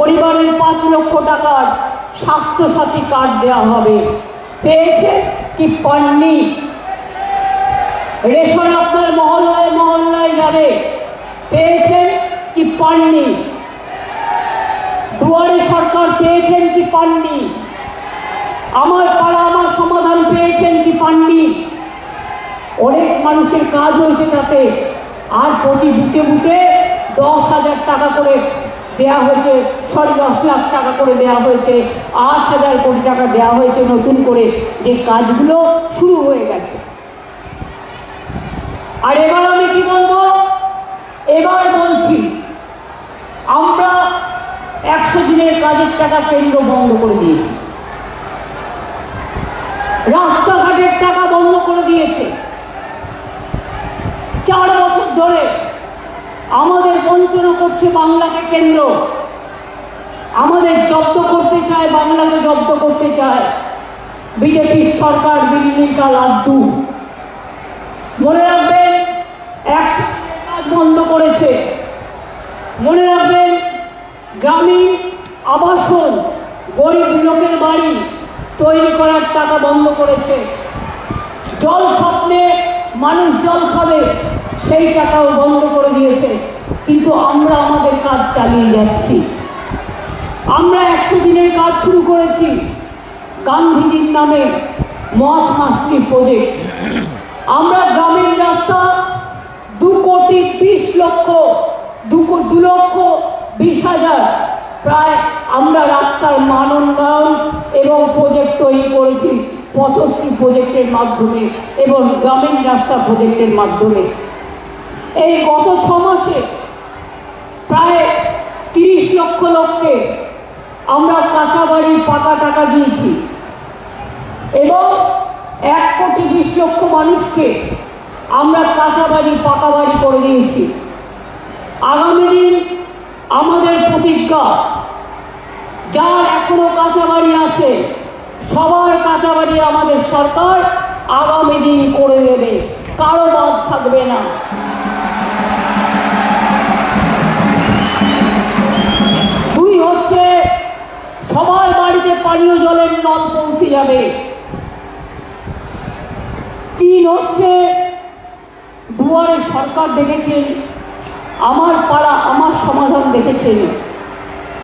পরিবারের 5 লক্ষ টাকার স্বাস্থ্যসাথী কার্ড দেওয়া হবে। পেয়েছে কি পাননি? রেশন আপনার মহল্লায় মহল্লায় যাবে, পেয়েছেন কি পাননি? দুয়ারে সরকার পেয়েছেন কি পাননি? আমার পাড়া আমার সমাধান পেয়েছেন কি পাননি? অনেক মানুষের কাজ হয়েছে তাতে। আর প্রতি বুথে বুথে 10,000 টাকা করে দেওয়া হয়েছে, 10 লাখ টাকা করে দেওয়া হয়েছে, 8,000 কোটি টাকা দেওয়া হয়েছে নতুন করে, যে কাজগুলো শুরু হয়ে গেছে। আর এবার আমি কি বলবো? এবার বলছি, আমরা 100 দিনের কাজের টাকা কেন্দ্র বন্ধ করে দিয়েছি, রাস্তাঘাটের টাকা বন্ধ করে দিয়েছে। 4 বছর ধরে আমাদের বঞ্চনা করছে বাংলাকে কেন্দ্র, আমাদের জব্দ করতে চায়, বাংলাকে জব্দ করতে চায় বিজেপির সরকার, দিল্লির কা লাড্ডু। মনে রাখবেন, 100 কাজ বন্ধ করেছে। মনে রাখবেন, গ্রামীণ আবাসন, গরিব লোকের বাড়ি তৈরি করার টাকা বন্ধ করেছে। জল স্বপ্নে মানুষ জল খাবে, সেই টাকাও বন্ধ করে দিয়েছে। কিন্তু আমরা আমাদের কাজ চালিয়ে যাচ্ছি। আমরা 100 দিনের কাজ শুরু করেছি, গান্ধীজির নামে মহাত্মাশ্রী প্রজেক্ট। আমরা গ্রামীণ রাস্তা 2,20,00,000 প্রায় আমরা রাস্তার মান উন্নয়ন এবং প্রজেক্ট তৈরি করেছি পথশ্রী প্রজেক্টের মাধ্যমে এবং গ্রামীণ রাস্তা প্রজেক্টের মাধ্যমে। এই গত 6 মাসে প্রায় 30 লক্ষ লোককে আমরা কাঁচা বাড়ির পাকা টাকা দিয়েছি এবং 1,20,00,000 মানুষকে আমরা কাঁচা বাড়ি পাকা বাড়ি করে দিয়েছি। আগামী দিন আমাদের প্রতিজ্ঞা, যার এখনো কাঁচা বাড়ি আছে সবার কাঁচা বাড়ি আমাদের সরকার আগামী দিন করে দেবে, কারো বাদ থাকবে না। দুই হচ্ছে, সবার বাড়িতে পানীয় জলের নল পৌঁছে যাবে। 3 হচ্ছে, দুয়ারে সরকার দেখেছেন, আমার পাড়া আমার সমাধান দেখেছেন।